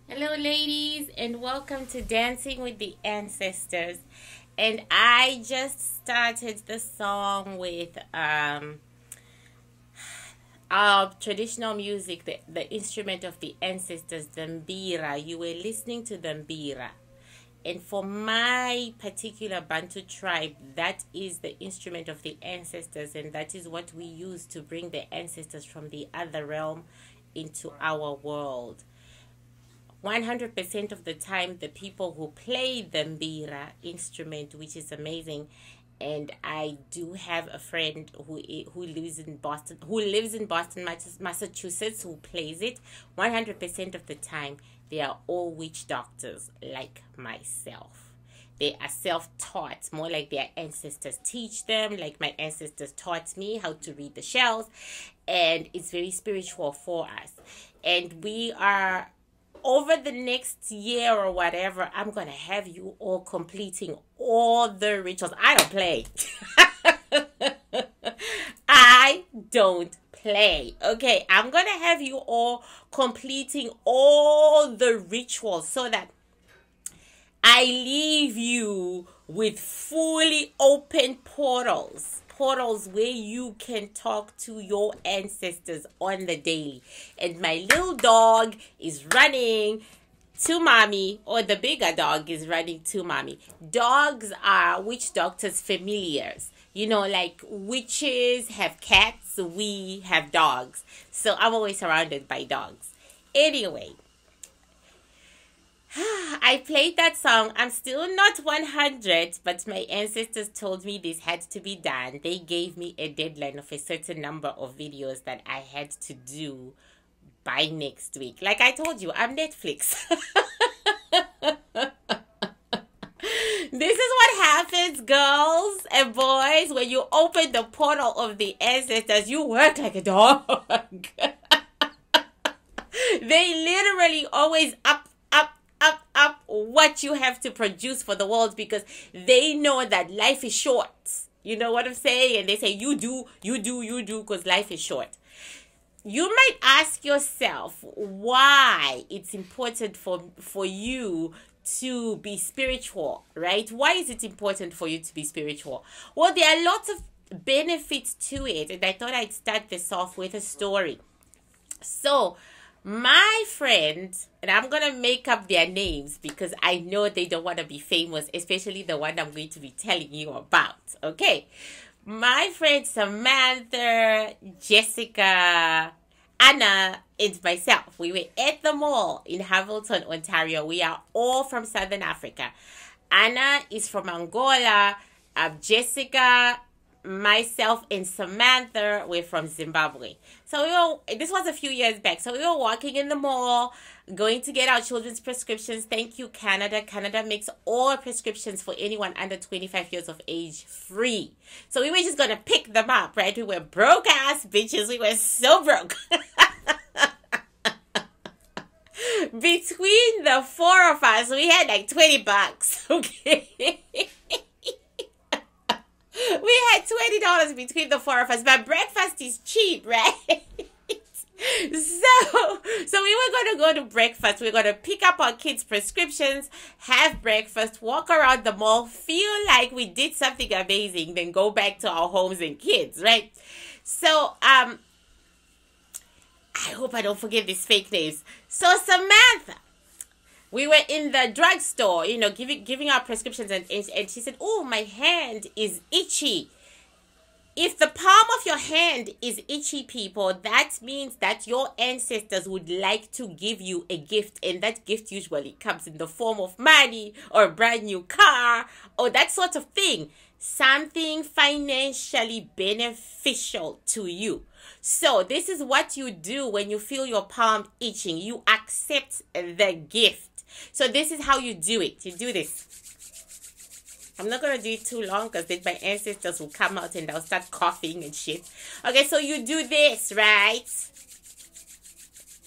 Hello ladies, and welcome to Dancing with the Ancestors. And I just started the song with our traditional music, the instrument of the ancestors, the mbira. You were listening to the mbira. And for my particular Bantu tribe, that is the instrument of the ancestors, and that is what we use to bring the ancestors from the other realm into our world. 100% of the time, the people who play the mbira instrument, which is amazing, and I do have a friend who lives in Boston, Massachusetts, who plays it. 100% of the time, they are all witch doctors like myself. They are self-taught, more like their ancestors teach them, like my ancestors taught me how to read the shells, and it's very spiritual for us. And we are, over the next year or whatever, I'm going to have you all completing all the rituals. I don't play. I don't play. Okay, I'm going to have you all completing all the rituals so that I leave you with fully open portals where you can talk to your ancestors on the daily. And my little dog is running to mommy, or the bigger dog is running to mommy. Dogs are witch doctors' familiars. You know, like witches have cats, we have dogs. So I'm always surrounded by dogs. Anyway, I played that song. I'm still not 100, but my ancestors told me this had to be done. They gave me a deadline of a certain number of videos that I had to do by next week. Like I told you, I'm Netflix. This is what happens, girls and boys, when you open the portal of the ancestors. You work like a dog. They literally always up what you have to produce for the world, because they know that life is short. You know what I'm saying? And they say, you do, because life is short. You might ask yourself why it's important for you to be spiritual, right? Why is it important for you to be spiritual? Well, there are lots of benefits to it, and I thought I'd start this off with a story. So, my friend, and I'm going to make up their names because I know they don't want to be famous, especially the one I'm going to be telling you about, okay? My friend Samantha, Jessica, Anna, and myself, we were at the mall in Hamilton, Ontario. We are all from Southern Africa. Anna is from Angola. Jessica, myself, and Samantha were from Zimbabwe. So this was a few years back. So we were walking in the mall, going to get our children's prescriptions. Thank you, Canada. Canada makes all prescriptions for anyone under 25 years of age free. So we were just going to pick them up, right? We were broke ass bitches. We were so broke. Between the four of us, we had like $20, okay? We had $20 between the four of us, but breakfast is cheap, right? So we were going to go to breakfast. We were going to pick up our kids' prescriptions, have breakfast, walk around the mall, feel like we did something amazing, then go back to our homes and kids, right? So, I hope I don't forget these fake names. So Samantha, we were in the drugstore, you know, giving our prescriptions, and she said, oh, my hand is itchy. If the palm of your hand is itchy, people, that means that your ancestors would like to give you a gift, and that gift usually comes in the form of money or a brand new car or that sort of thing. something financially beneficial to you. So this is what you do when you feel your palm itching. You accept the gift. So this is how you do it. You do this. I'm not going to do it too long because then my ancestors will come out and they'll start coughing and shit. Okay, so you do this, right?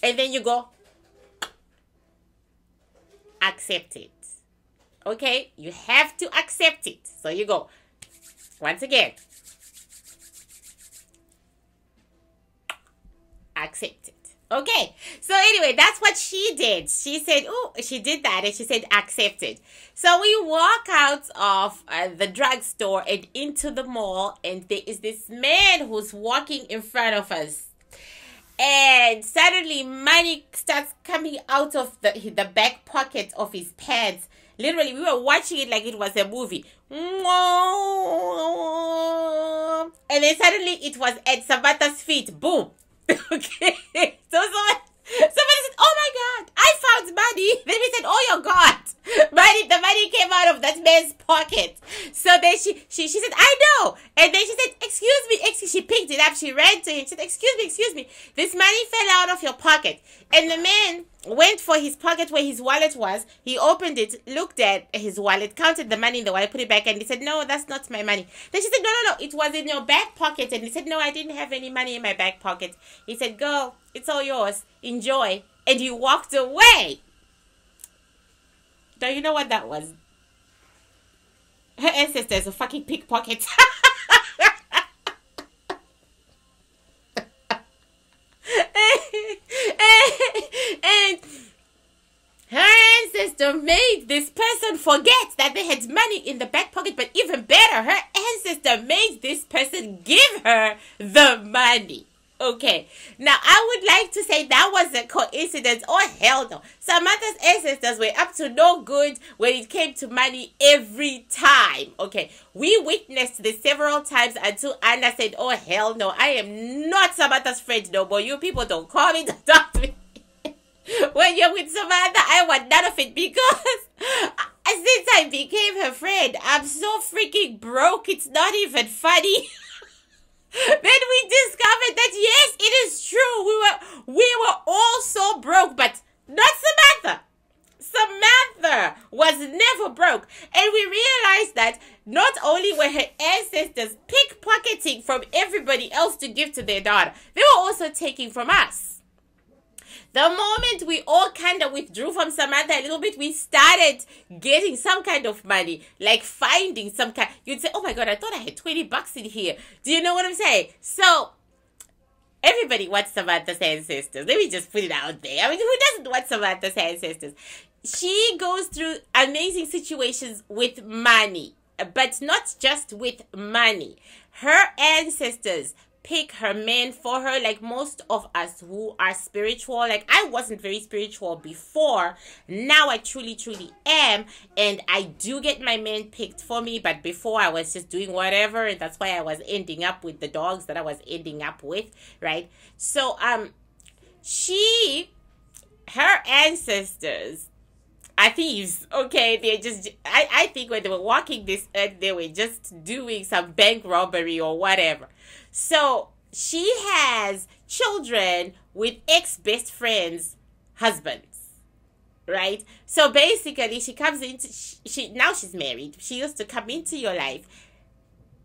And then you go, accept it. Okay, you have to accept it. So you go, once again, accept it. Okay, so anyway, that's what she did. She said, oh, she did that, and she said, accept it. So we walk out of the drugstore and into the mall, and there is this man who's walking in front of us. And suddenly money starts coming out of the back pocket of his pants. Literally, we were watching it like it was a movie. And then suddenly it was at Samantha's feet. Boom. Okay. So somebody said, oh my God, I found money. Then we said, oh your God. The money came out of that man's pocket. So then she said, I know. And then she said, excuse me. She picked it up. She ran to him. She said, excuse me. This money fell out of your pocket. And the man went for his pocket where his wallet was. He opened it, looked at his wallet, counted the money in the wallet, put it back, and he said, no, that's not my money. Then she said, no, it was in your back pocket. And he said, no, I didn't have any money in my back pocket. He said, go, it's all yours. Enjoy. And he walked away. Don't you know what that was? Her ancestors were fucking pickpockets. And her ancestor made this person forget that they had money in the back pocket. But even better, her ancestor made this person give her the money. Okay, now I would like to say that was a coincidence. Oh, hell no. Samantha's ancestors were up to no good when it came to money every time. Okay, we witnessed this several times until Anna said, oh, hell no. I am not Samantha's friend no more. You people don't call me to talk to me. When you're with Samantha, I want none of it because since I became her friend, I'm so freaking broke. It's not even funny. Then we discovered that yes, it is true. We were all so broke, but not Samantha. Samantha was never broke. And we realized that not only were her ancestors pickpocketing from everybody else to give to their daughter, they were also taking from us. The moment we all kind of withdrew from Samantha a little bit, we started getting some kind of money, like finding some kind. You'd say, oh my God, I thought I had $20 in here. Do you know what I'm saying? So everybody wants Samantha's ancestors. Let me just put it out there. I mean, who doesn't want Samantha's ancestors? She goes through amazing situations with money, but not just with money. Her ancestors pick her men for her, like most of us who are spiritual. Like, I wasn't very spiritual before. Now I truly am, and I do get my men picked for me, but before I was just doing whatever, and that's why I was ending up with the dogs that I was ending up with, right? So her ancestors are thieves. Okay, they're just, I think when they were walking this earth, they were just doing some bank robbery or whatever. So she has children with ex-best friends' husbands, right? So basically, she comes into, now she's married. She used to come into your life,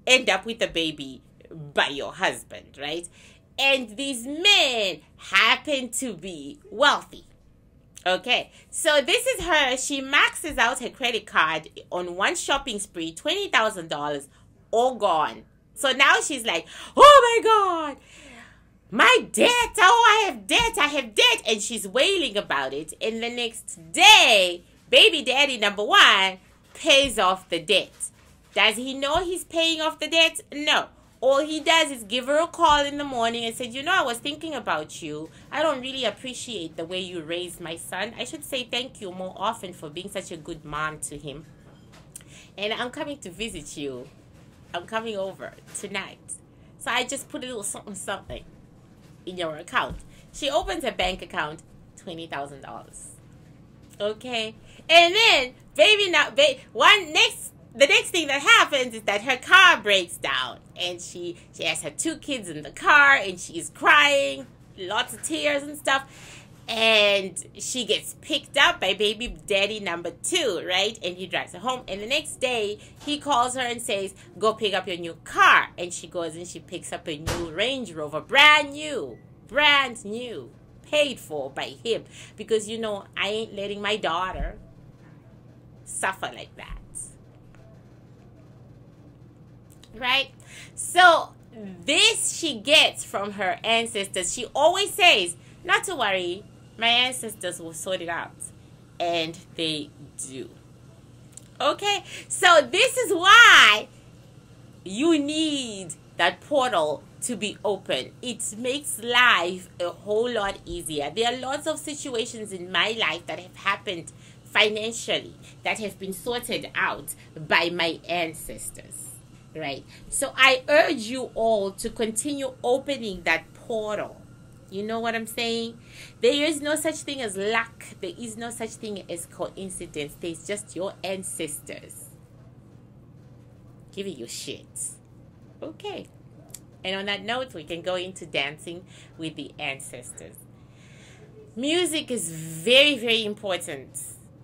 end up with a baby by your husband, right? And these men happen to be wealthy. Okay, so this is her. She maxes out her credit card on one shopping spree, $20,000, all gone. So now she's like, oh my God, my debt. Oh, I have debt. And she's wailing about it. And the next day, baby daddy number one pays off the debt. Does he know he's paying off the debt? No. All he does is give her a call in the morning and said, you know, I was thinking about you. I don't really appreciate the way you raised my son. I should say thank you more often for being such a good mom to him. And I'm coming to visit you. I'm coming over tonight. So I just put a little something in your account. She opens a bank account, $20,000. Okay. And then, the next thing that happens is that her car breaks down, and she has her 2 kids in the car, and she's crying, lots of tears and stuff. And she gets picked up by baby daddy number 2, right? And he drives her home. And the next day, he calls her and says, go pick up your new car. And she goes and she picks up a new Range Rover, brand new, paid for by him. Because, you know, I ain't letting my daughter suffer like that. Right? So, this she gets from her ancestors. She always says, not to worry, my ancestors will sort it out. And they do. Okay? So this is why you need that portal to be open. It makes life a whole lot easier. There are lots of situations in my life that have happened financially that have been sorted out by my ancestors. Right? So I urge you all to continue opening that portal. You know what I'm saying? There is no such thing as luck. There is no such thing as coincidence. There's just your ancestors giving you shit. Okay. And on that note, we can go into dancing with the ancestors. Music is very, very important.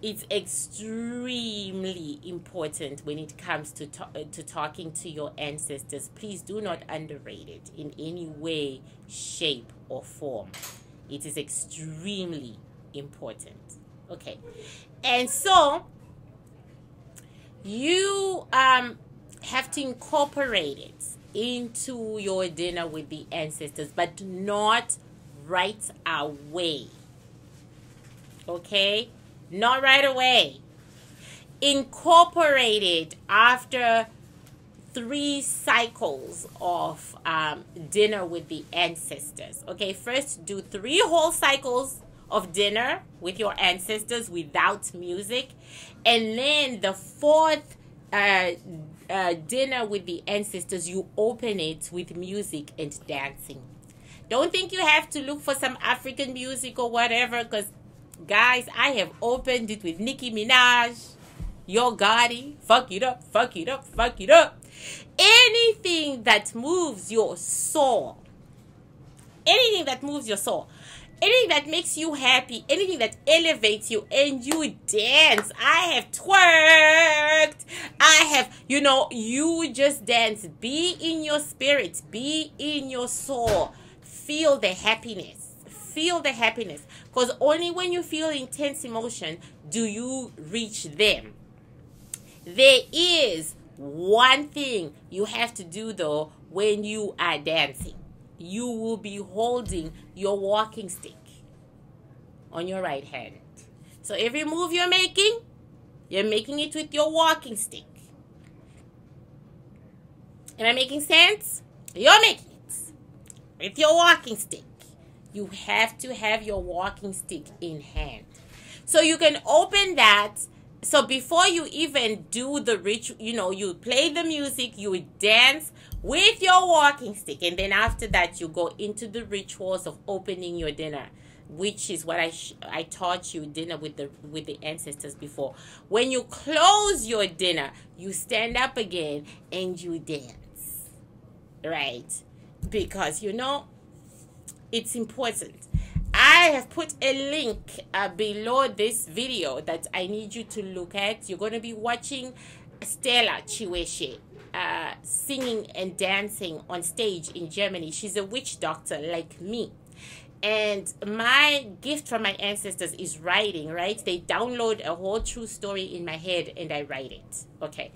It's extremely important when it comes to talking to your ancestors. Please do not underrate it in any way, shape, or form. It is extremely important. Okay. And so, you have to incorporate it into your dinner with the ancestors, but not right away. Okay? Not right away. Incorporate it after 3 cycles of dinner with the ancestors. Okay, first do 3 whole cycles of dinner with your ancestors without music. And then the 4th dinner with the ancestors, you open it with music and dancing. Don't think you have to look for some African music or whatever, because guys, I have opened it with Nicki Minaj, Yo Gotti, fuck it up, fuck it up, fuck it up. Anything that moves your soul. Anything that moves your soul. Anything that makes you happy. Anything that elevates you and you dance. I have twerked. I have, you just dance. Be in your spirit. Be in your soul. Feel the happiness. Feel the happiness, because only when you feel intense emotion do you reach them. There is one thing you have to do though when you are dancing. You will be holding your walking stick on your right hand. So every move you're making it with your walking stick. Am I making sense? You're making it with your walking stick. You have to have your walking stick in hand. So you can open that. So before you even do the ritual, you play the music, you dance with your walking stick. And then after that, you go into the rituals of opening your dinner, which is what I taught you, dinner with the ancestors before. When you close your dinner, you stand up again and you dance. Right? Because, it's important. I have put a link below this video that I need you to look at. You're going to be watching Stella Chiweshe singing and dancing on stage in Germany. She's a witch doctor like me. And my gift from my ancestors is writing, right? They download a whole true story in my head and I write it. Okay.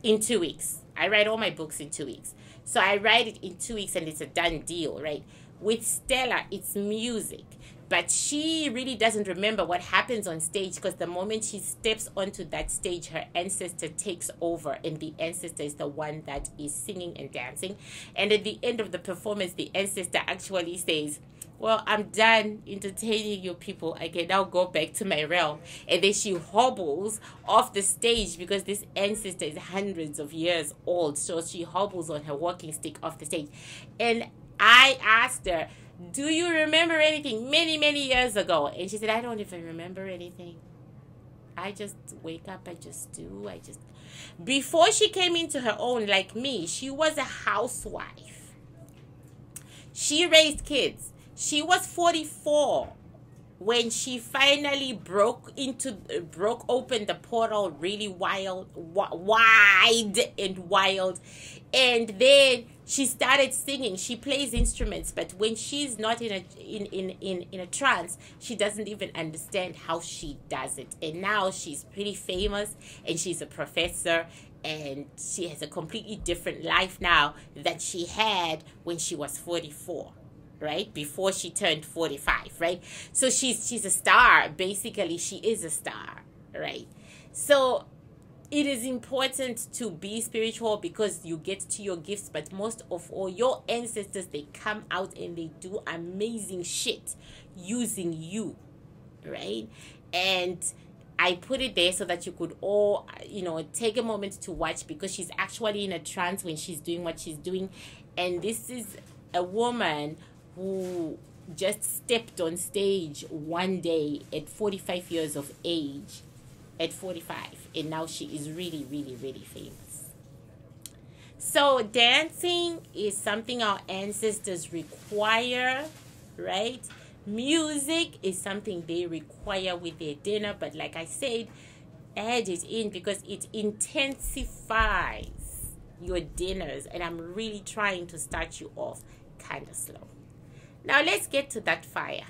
In 2 weeks. I write all my books in 2 weeks. So I write it in 2 weeks and it's a done deal, right? With Stella, it's music. But she really doesn't remember what happens on stage, because the moment she steps onto that stage, her ancestor takes over, and the ancestor is the one that is singing and dancing. And at the end of the performance, the ancestor actually says, well, I'm done entertaining you people. I can now go back to my realm. And then she hobbles off the stage, because this ancestor is hundreds of years old. So she hobbles on her walking stick off the stage. And I asked her, do you remember anything many, many years ago? And she said, I don't even remember anything. I just wake up, I just do, before she came into her own, like me, she was a housewife. She raised kids. She was 44 when she finally broke open the portal really wide and wild. And then she started singing. She plays instruments, but when she's not in a trance, she doesn't even understand how she does it. And now she's pretty famous, and she's a professor, and she has a completely different life now than she had when she was 44, right? Before she turned 45, right? So she's a star. Basically, she is a star, right? So it is important to be spiritual because you get to your gifts, but most of all, your ancestors, they come out and they do amazing shit using you, right? And I put it there so that you could all, take a moment to watch, because she's actually in a trance when she's doing what she's doing. And this is a woman who just stepped on stage one day at 45 years of age. At 45, and now she is really, really, really famous. So dancing is something our ancestors require, right? Music is something they require with their dinner, but like I said, add it in because it intensifies your dinners, and I'm really trying to start you off kind of slow. Now let's get to that fire.